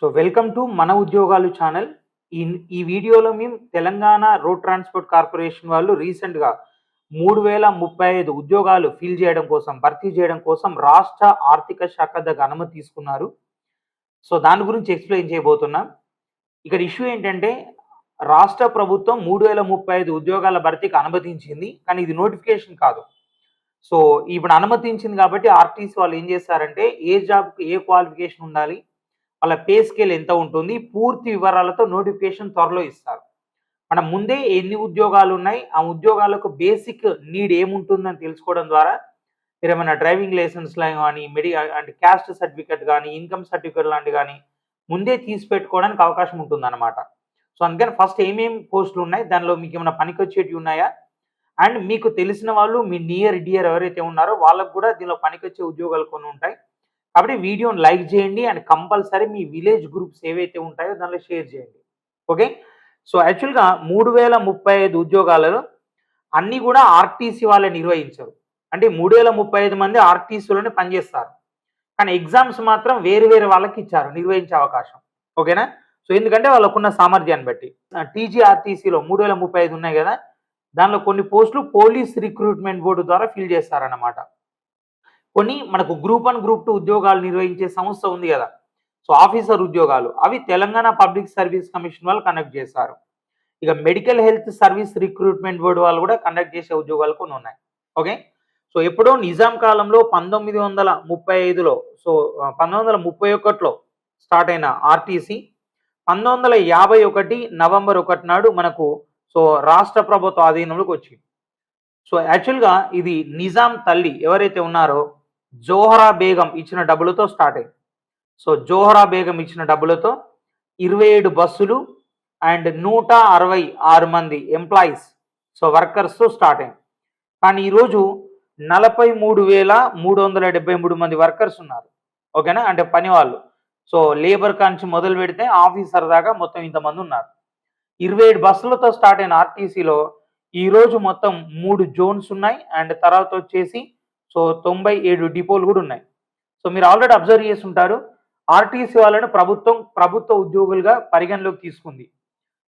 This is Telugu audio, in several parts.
సో వెల్కమ్ టు మన ఉద్యోగాలు ఛానల్. ఈ ఈ వీడియోలో మేము తెలంగాణ రోడ్ ట్రాన్స్పోర్ట్ కార్పొరేషన్ వాళ్ళు రీసెంట్‌గా 3035 ఉద్యోగాలు భర్తీ చేయడం కోసం రాష్ట్ర ఆర్థిక శాఖ దగ్గర అనుమతి తీసుకున్నారు. సో దాని గురించి ఎక్స్‌ప్లెయిన్ చేయబోతున్నాం. ఇక్కడ ఇష్యూ ఏంటంటే రాష్ట్ర ప్రభుత్వం 3035 ఉద్యోగాల భర్తీకి అనుమతించింది. కానీ ఇది నోటిఫికేషన్ కాదు. సో ఇప్పుడు అనుమతించింది కాబట్టి ఆర్టీసీ వాళ్ళు ఏం చేశారంటే ఏ జాబ్‌కి ఏ క్వాలిఫికేషన్ ఉండాలి, వాళ్ళ పే స్కేల్ ఎంత ఉంటుంది, పూర్తి వివరాలతో నోటిఫికేషన్ త్వరలో ఇస్తారు. మనం ముందే ఎన్ని ఉద్యోగాలు ఉన్నాయి, ఆ ఉద్యోగాలకు బేసిక్ నీడ్ ఏముంటుందని తెలుసుకోవడం ద్వారా మీరేమైనా డ్రైవింగ్ లైసెన్స్‌లు గాని, అంటే క్యాస్ట్ సర్టిఫికేట్ గాని, ఇన్‌కమ్ సర్టిఫికేట్ లాంటివి గాని ముందే తీసి పెట్టుకోవడానికి అవకాశం ఉంటుందన్నమాట. సో అందుకని ఫస్ట్ ఏమేమి పోస్టులు ఉన్నాయి, దానిలో మీకేమైనా పనికొచ్చేటివి ఉన్నాయా? అండ్ మీకు తెలిసిన వాళ్ళు మీ నియర్ డియర్ ఎవరైతే ఉన్నారో వాళ్ళకి కూడా దీనిలో పనికొచ్చే ఉద్యోగాలు కొన్ని ఉంటాయి. కాబట్టి వీడియోని లైక్ చేయండి and compulsory me village groups ఏవైతే ఉంటాయో దానిలో షేర్ చేయండి. ఓకే. సో యాక్చువల్‌గా 3035 ఉద్యోగాలలో అన్నీ కూడా ఆర్టీసీ వాళ్ళే నిర్వహించరు. అంటే 3035 మంది ఆర్టీసీలోనే పనిచేస్తారు. కానీ ఎగ్జామ్స్ మాత్రం వేరు వేరే వాళ్ళకి ఇచ్చారు నిర్వహించే అవకాశం. ఓకేనా? సో ఎందుకంటే వాళ్ళకున్న సామర్థ్యాన్ని బట్టి. టీజీఆర్టీసీలో 3035 ఉన్నాయి కదా! దానిలో కొన్ని పోస్టులు పోలీస్ రిక్రూట్మెంట్ బోర్డు ద్వారా ఫిల్ చేస్తారన్నమాట. కొన్ని మనకు గ్రూప్ 1, గ్రూప్ 2 ఉద్యోగాలు నిర్వహించే సంస్థ ఉంది కదా! సో ఆఫీసర్ ఉద్యోగాలు అవి తెలంగాణ పబ్లిక్ సర్వీస్ కమిషన్ వాళ్ళు కండక్ట్ చేస్తారు. ఇక medical health service recruitment board వాళ్ళు కూడా కండక్ట్ చేసే ఉద్యోగాలు కొన్ని ఉన్నాయి. ఓకే. సో ఎప్పుడో నిజాం కాలంలో 1935లో 1931లో స్టార్ట్ అయిన ఆర్టీసీ 1951 నవంబర్ 1 నాడు మనకు రాష్ట్ర ప్రభుత్వ ఆధీనంలోకి వచ్చింది. సో యాక్చువల్‌గా ఇది నిజాం తల్లి ఎవరైతే ఉన్నారో జోహరా బేగం ఇచ్చిన డబ్బులతో స్టార్ట్ అయింది. సో జోహరా బేగం ఇచ్చిన డబ్బులతో 27 బస్సులు అండ్ 166 మంది ఎంప్లాయీస్ వర్కర్స్‌తో స్టార్ట్ అయింది. కానీ ఈరోజు 43,373 మంది వర్కర్స్ ఉన్నారు. ఓకేనా? అంటే పనివాళ్ళు. సో లేబర్ కాంచి మొదలు పెడితే ఆఫీసర్ దాకా మొత్తం ఇంతమంది ఉన్నారు. 27 బస్సులతో స్టార్ట్ అయిన ఆర్టీసీలో ఈరోజు మొత్తం 3 జోన్స్ ఉన్నాయి. అండ్ తర్వాత వచ్చేసి 97 డిపోలు కూడా ఉన్నాయి. సో మీరు ఆల్రెడీ అబ్జర్వ్ చేసి ఉంటారు. ఆర్టీసీ వాళ్ళను ప్రభుత్వ ఉద్యోగులుగా పరిగణలోకి తీసుకుంది.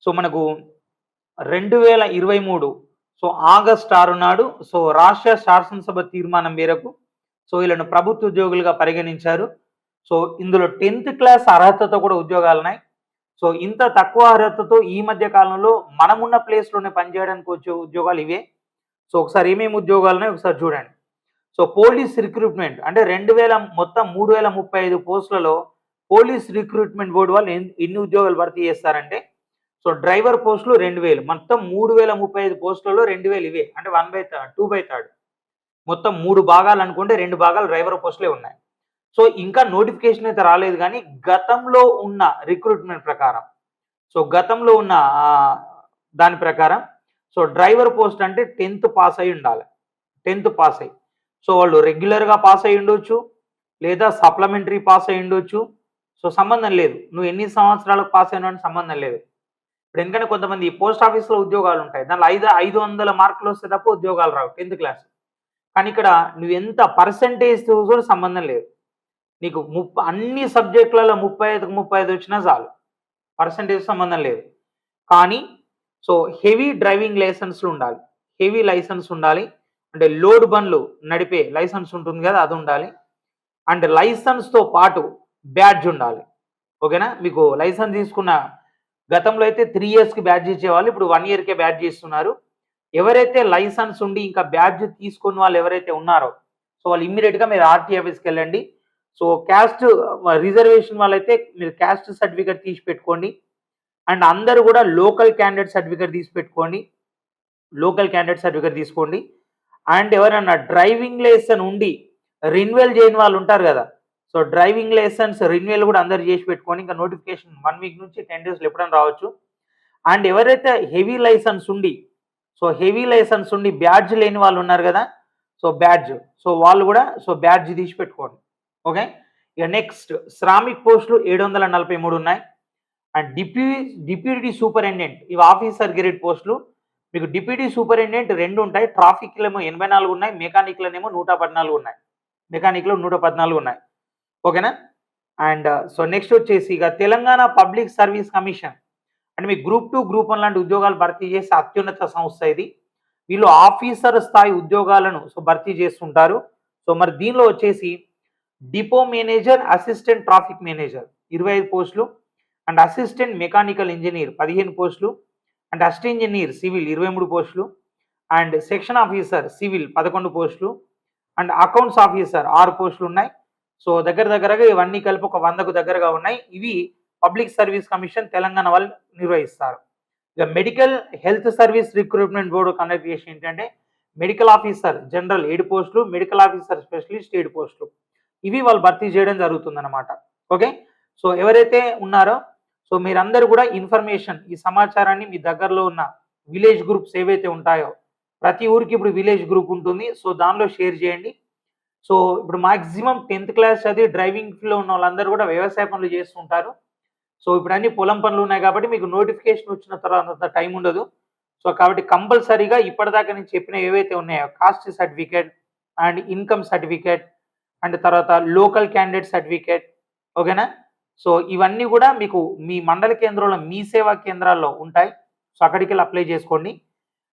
సో మనకు 2023 ఆగస్ట్ 6 నాడు రాష్ట్ర శాసనసభ తీర్మానం మేరకు వీళ్ళను ప్రభుత్వ ఉద్యోగులుగా పరిగణించారు. ఇందులో 10th క్లాస్ అర్హతతో కూడా ఉద్యోగాలున్నాయి. ఇంత తక్కువ అర్హతతో ఈ మధ్య కాలంలో మనమున్న ప్లేస్‌లోనే పనిచేయడానికి వచ్చే ఉద్యోగాలు ఇవే. ఒకసారి ఏమేమి ఉద్యోగాలున్నాయో ఒకసారి చూడండి. పోలీస్ రిక్రూట్మెంట్ అంటే 3035 పోస్టులలో పోలీస్ రిక్రూట్మెంట్ బోర్డు వాళ్ళు ఎన్ని ఉద్యోగాలు భర్తీ చేస్తారంటే డ్రైవర్ పోస్టులు 2000 మొత్తం 3035 పోస్టులలో 2000 ఇవే. అంటే 2/3 మొత్తం 3 భాగాలు అనుకుంటే 2 భాగాలు డ్రైవర్ పోస్టులే ఉన్నాయి. ఇంకా నోటిఫికేషన్ అయితే రాలేదు కానీ గతంలో ఉన్న రిక్రూట్మెంట్ ప్రకారం గతంలో ఉన్న దాని ప్రకారం డ్రైవర్ పోస్ట్ అంటే 10th పాస్ అయి ఉండాలి. 10th పాస్ అయ్యి వాళ్ళు రెగ్యులర్‌గా పాస్ అయ్యి ఉండొచ్చు, లేదా సప్లిమెంటరీ పాస్ అయ్యి ఉండొచ్చు. సంబంధం లేదు. నువ్వు ఎన్ని సంవత్సరాలకు పాస్ అయినావు సంబంధం లేదు. ఇప్పుడు ఎందుకంటే కొంతమంది పోస్ట్ ఆఫీస్‌లో ఉద్యోగాలు ఉంటాయి. దాంట్లో 500 మార్కులు వస్తే తప్ప ఉద్యోగాలు రావు 10th క్లాస్. కానీ ఇక్కడ నువ్వు ఎంత పర్సెంటేజ్‌తో కూడా సంబంధం లేదు. నీకు అన్ని సబ్జెక్టులలో 35కి 35 వచ్చినా చాలు. పర్సెంటేజ్ సంబంధం లేదు. కానీ హెవీ డ్రైవింగ్ లైసెన్స్‌లు ఉండాలి. హెవీ లైసెన్స్ ఉండాలి. అంటే లోడ్ బండ్లు నడిపే లైసెన్స్ ఉంటుంది కదా, అది ఉండాలి. అండ్ లైసెన్స్‌తో పాటు బ్యాడ్జ్ ఉండాలి. ఓకేనా? మీకు లైసెన్స్ తీసుకున్న గతంలో అయితే 3 ఇయర్స్‌కి బ్యాడ్జ్ ఇచ్చేవాళ్ళు. ఇప్పుడు 1 ఇయర్‌కే బ్యాడ్జ్ ఇస్తున్నారు. ఎవరైతే లైసెన్స్ ఉండి ఇంకా బ్యాడ్జ్ తీసుకున్న వాళ్ళు ఎవరైతే ఉన్నారో వాళ్ళు ఇమ్మీడియేట్‌గా మీరు ఆర్‌టీ ఆఫీస్‌కి వెళ్ళండి. క్యాస్ట్ రిజర్వేషన్ వాళ్ళైతే మీరు క్యాస్ట్ సర్టిఫికేట్ తీసి పెట్టుకోండి. అండ్ అందరూ కూడా లోకల్ క్యాండిడేట్ సర్టిఫికేట్ తీసి పెట్టుకోండి. లోకల్ క్యాండిడేట్ సర్టిఫికేట్ తీసుకోండి. అండ్ ఎవరైనా డ్రైవింగ్ లైసెన్స్ ఉండి రెన్యువల్ చేయని వాళ్ళు ఉంటారు కదా, డ్రైవింగ్ లైసెన్స్ రెన్యువల్ కూడా అందరూ చేసి పెట్టుకోండి. ఇంకా నోటిఫికేషన్ 1 వీక్ నుంచి 10 డేస్‌లో ఎప్పుడైనా రావచ్చు. అండ్ ఎవరైతే హెవీ లైసెన్స్ ఉండి బ్యాడ్జ్ లేని వాళ్ళు ఉన్నారు కదా, బ్యాడ్జ్ వాళ్ళు కూడా బ్యాడ్జ్ తీసి పెట్టుకోండి. ఓకే. ఇక నెక్స్ట్ శ్రామిక్ పోస్టులు 743 ఉన్నాయి. అండ్ డిప్యూటీ సూపరింటెండెంట్ ఇవి ఆఫీసర్ గ్రేడ్ పోస్టులు. మీకు డిప్యూటీ సూపరింటెండెంట్ 2 ఉంటాయి. ట్రాఫిక్‌లేమో 84 ఉన్నాయి. మెకానిక్‌లోనేమో 114 ఉన్నాయి. మెకానిక్‌లో 114 ఉన్నాయి. ఓకేనా? అండ్ సో నెక్స్ట్ వచ్చేసి ఇక తెలంగాణ పబ్లిక్ సర్వీస్ కమిషన్ అంటే మీ గ్రూప్ 2, గ్రూప్ 1 లాంటి ఉద్యోగాలు భర్తీ చేసే అత్యున్నత సంస్థ ఇది. వీళ్ళు ఆఫీసర్ స్థాయి ఉద్యోగాలను భర్తీ చేస్తుంటారు. సో మరి దీనిలో వచ్చేసి depot manager, assistant traffic manager 25 పోస్టులు, అండ్ అసిస్టెంట్ మెకానికల్ ఇంజనీర్ 15 పోస్టులు, అండ్ అసిస్టెంట్ ఇంజనీర్ సివిల్ 23 పోస్టులు, అండ్ సెక్షన్ ఆఫీసర్ సివిల్ 11 పోస్టులు, అండ్ అకౌంట్స్ ఆఫీసర్ 6 పోస్టులు ఉన్నాయి. సో దగ్గరగా ఇవన్నీ కలిపి ఒక 100కు దగ్గరగా ఉన్నాయి. ఇవి పబ్లిక్ సర్వీస్ కమిషన్ తెలంగాణ వాళ్ళు నిర్వహిస్తారు. ఇక medical health service recruitment board conduct చేసి ఏంటంటే మెడికల్ ఆఫీసర్ జనరల్ 7 పోస్టులు, మెడికల్ ఆఫీసర్ స్పెషలిస్ట్ 7 పోస్టులు, ఇవి వాళ్ళు భర్తీ చేయడం జరుగుతుందన్నమాట. ఓకే, సో ఎవరైతే ఉన్నారో సో మీరందరూ కూడా ఇన్ఫర్మేషన్ ఈ సమాచారాన్ని మీ దగ్గరలో ఉన్న విలేజ్ గ్రూప్స్ ఏవైతే ఉంటాయో ప్రతి ఊరికి ఇప్పుడు విలేజ్ గ్రూప్ ఉంటుంది. సో దానిలో షేర్ చేయండి. సో ఇప్పుడు మాక్సిమం 10th క్లాస్ చదివి డ్రైవింగ్లో ఉన్న వాళ్ళందరూ కూడా వ్యవసాయ పనులు చేస్తుంటారు. సో ఇప్పుడు అన్ని పొలం పనులు ఉన్నాయి కాబట్టి మీకు నోటిఫికేషన్ వచ్చిన తర్వాత అంత టైం ఉండదు. సో కాబట్టి కంపల్సరీగా ఇప్పటిదాకా నేను చెప్పిన ఏవైతే ఉన్నాయో cost certificate and income certificate and తర్వాత లోకల్ క్యాండిడేట్ సర్టిఫికేట్, ఓకేనా. సో ఇవన్నీ కూడా మీకు మీ మండల కేంద్రంలో మీ సేవా కేంద్రాల్లో ఉంటాయి. సో అక్కడికి వెళ్ళి అప్లై చేసుకోండి.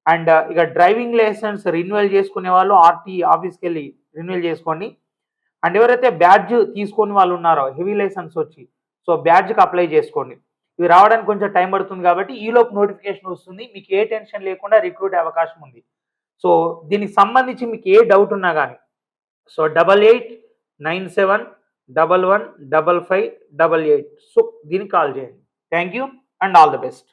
అండ్ ఇక డ్రైవింగ్ లైసెన్స్ రెన్యువల్ చేసుకునే వాళ్ళు ఆర్టీ ఆఫీస్కి వెళ్ళి రెన్యువల్ చేసుకోండి. అండ్ ఎవరైతే బ్యాడ్జ్ తీసుకొని వాళ్ళు ఉన్నారో హెవీ లైసెన్స్ వచ్చి సో బ్యాడ్జ్కి అప్లై చేసుకోండి. ఇవి రావడానికి కొంచెం టైం పడుతుంది కాబట్టి ఈలోపు నోటిఫికేషన్ వస్తుంది. మీకు ఏ టెన్షన్ లేకుండా రిక్రూట్ అయ్యే అవకాశం ఉంది. సో దీనికి సంబంధించి మీకు ఏ డౌట్ ఉన్నా కానీ సో 8897115588 సో దీనికి కాల్ చేయండి. Thank you and all the best.